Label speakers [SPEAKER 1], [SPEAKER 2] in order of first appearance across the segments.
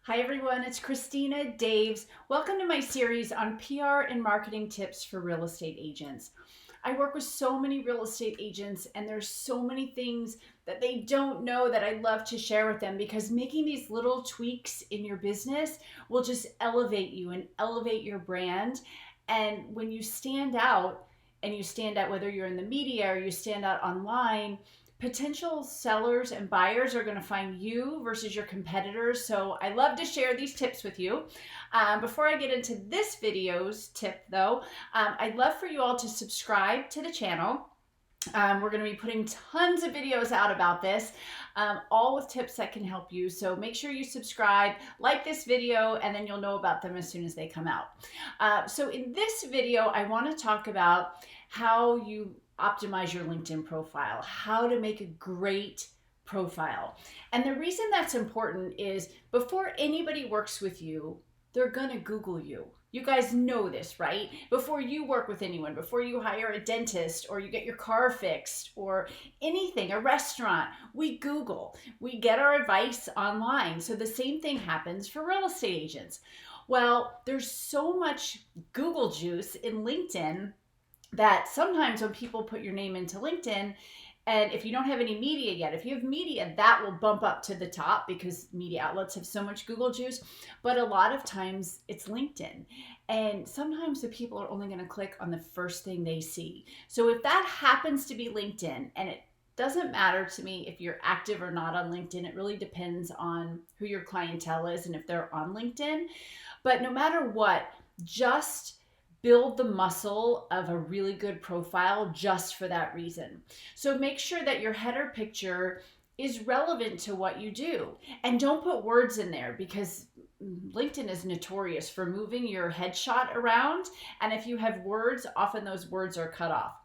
[SPEAKER 1] Hi everyone, it's Christina Daves. Welcome to my series on PR and marketing tips for real estate agents. I work with so many real estate agents and there's so many things that they don't know that I love to share with them because making these little tweaks in your business will just elevate you and elevate your brand. And when you stand out, and you stand out whether you're in the media or you stand out online, potential sellers and buyers are going to find you versus your competitors. So I love to share these tips with you. Before I get into this video's tip though, I'd love for you all to subscribe to the channel. We're going to be putting tons of videos out about this, all with tips that can help you. So make sure you subscribe, like this video, and then you'll know about them as soon as they come out. So in this video, I want to talk about how you optimize your LinkedIn profile, how to make a great profile. And the reason that's important is before anybody works with you, they're going to Google you. You guys know this, right? Before you work with anyone, before you hire a dentist or you get your car fixed or anything, a restaurant, we Google. We get our advice online. So the same thing happens for real estate agents. Well, there's so much Google juice in LinkedIn that sometimes when people put your name into LinkedIn, and if you don't have any media yet, if you have media, that will bump up to the top because media outlets have so much Google juice. But a lot of times it's LinkedIn. And sometimes the people are only going to click on the first thing they see. So if that happens to be LinkedIn, and it doesn't matter to me if you're active or not on LinkedIn, it really depends on who your clientele is and if they're on LinkedIn. But no matter what, just build the muscle of a really good profile just for that reason. So make sure that your header picture is relevant to what you do. And don't put words in there because LinkedIn is notorious for moving your headshot around. And if you have words, often those words are cut off.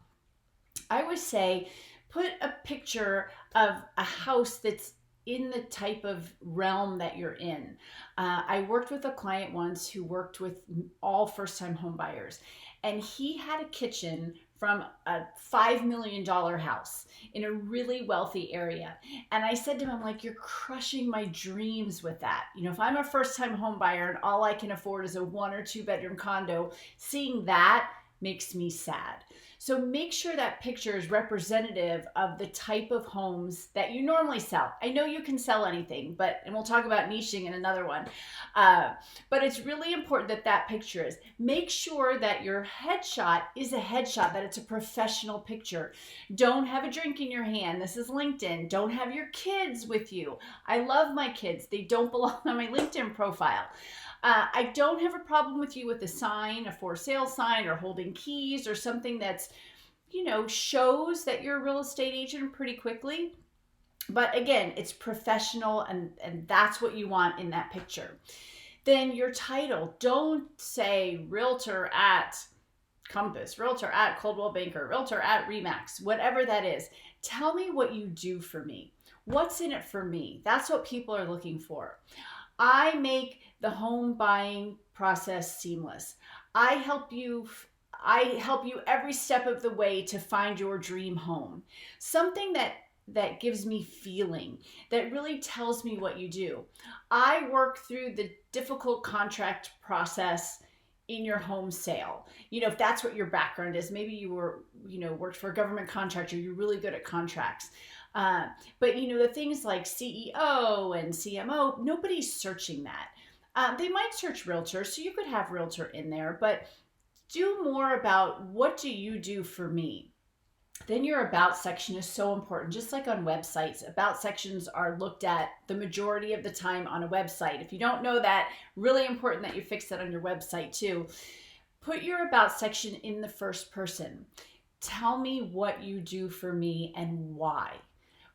[SPEAKER 1] I would say put a picture of a house that's in the type of realm that you're in. I worked with a client once who worked with all first-time home buyers, and he had a kitchen from a $5 million house in a really wealthy area. And I said to him, I'm like, you're crushing my dreams with that. You know, if I'm a first-time home buyer and all I can afford is a 1 or 2 bedroom condo, seeing that makes me sad. So make sure that picture is representative of the type of homes that you normally sell. I know you can sell anything, and we'll talk about niching in another one. But it's really important that that picture is. Make sure that your headshot is a headshot, that it's a professional picture. Don't have a drink in your hand. This is LinkedIn. Don't have your kids with you. I love my kids. They don't belong on my LinkedIn profile. I don't have a problem with you with a sign, a for sale sign, or holding keys, or something that's, shows that you're a real estate agent pretty quickly. But again, it's professional, and that's what you want in that picture. Then your title, don't say realtor at Compass, realtor at Coldwell Banker, realtor at Remax, whatever that is. Tell me what you do for me. What's in it for me? That's what people are looking for. I make the home buying process seamless. I help you every step of the way to find your dream home. Something that gives me feeling, that really tells me what you do. I work through the difficult contract process in your home sale. If that's what your background is, maybe you worked for a government contractor, you're really good at contracts. But the things like CEO and CMO, nobody's searching that. They might search realtor, so you could have realtor in there, but do more about what do you do for me. Then your about section is so important. Just like on websites, about sections are looked at the majority of the time on a website. If you don't know that, really important that you fix that on your website too. Put your about section in the first person. Tell me what you do for me and why.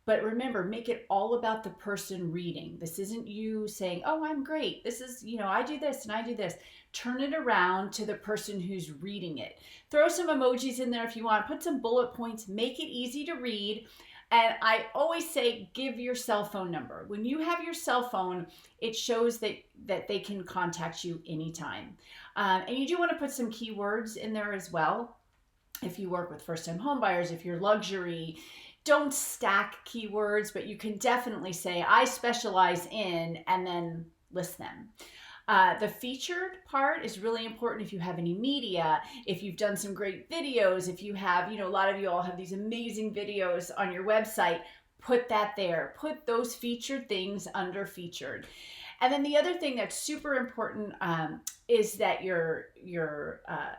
[SPEAKER 1] But remember, make it all about the person reading. This isn't you saying, oh, I'm great. This is, I do this and I do this. Turn it around to the person who's reading it. Throw some emojis in there if you want. Put some bullet points. Make it easy to read. And I always say, give your cell phone number. When you have your cell phone, it shows that they can contact you anytime. And you do want to put some keywords in there as well. If you work with first-time home buyers, if you're luxury, don't stack keywords, but you can definitely say, I specialize in, and then list them. The featured part is really important if you have any media, if you've done some great videos, if you have, a lot of you all have these amazing videos on your website, put that there. Put those featured things under featured. And then the other thing that's super important is that your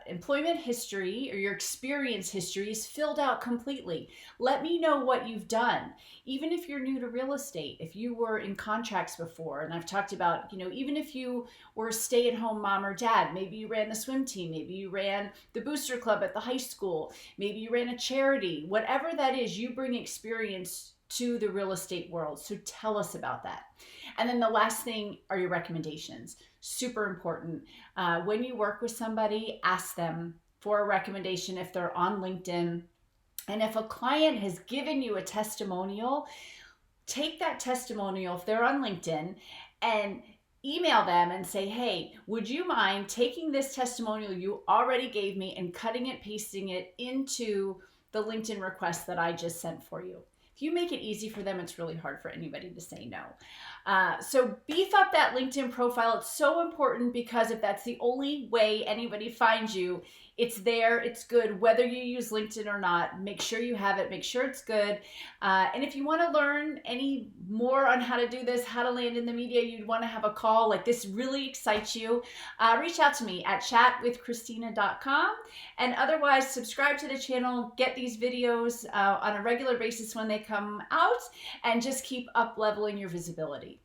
[SPEAKER 1] employment history or your experience history is filled out completely. Let me know what you've done. Even if you're new to real estate, if you were in contracts before, and I've talked about, even if you were a stay-at-home mom or dad, maybe you ran the swim team, maybe you ran the booster club at the high school, maybe you ran a charity, whatever that is, you bring experience to the real estate world. So tell us about that. And then the last thing are your recommendations. Super important. When you work with somebody, ask them for a recommendation if they're on LinkedIn. And if a client has given you a testimonial, take that testimonial if they're on LinkedIn and email them and say, hey, would you mind taking this testimonial you already gave me and cutting it, pasting it into the LinkedIn request that I just sent for you? If you make it easy for them, it's really hard for anybody to say no. So beef up that LinkedIn profile. It's so important because if that's the only way anybody finds you, it's there, it's good, whether you use LinkedIn or not. Make sure you have it, make sure it's good. And if you want to learn any more on how to do this, how to land in the media, you'd want to have a call, like this really excites you, reach out to me at chatwithchristina.com. And otherwise, subscribe to the channel, get these videos on a regular basis when they come out, and just keep up leveling your visibility.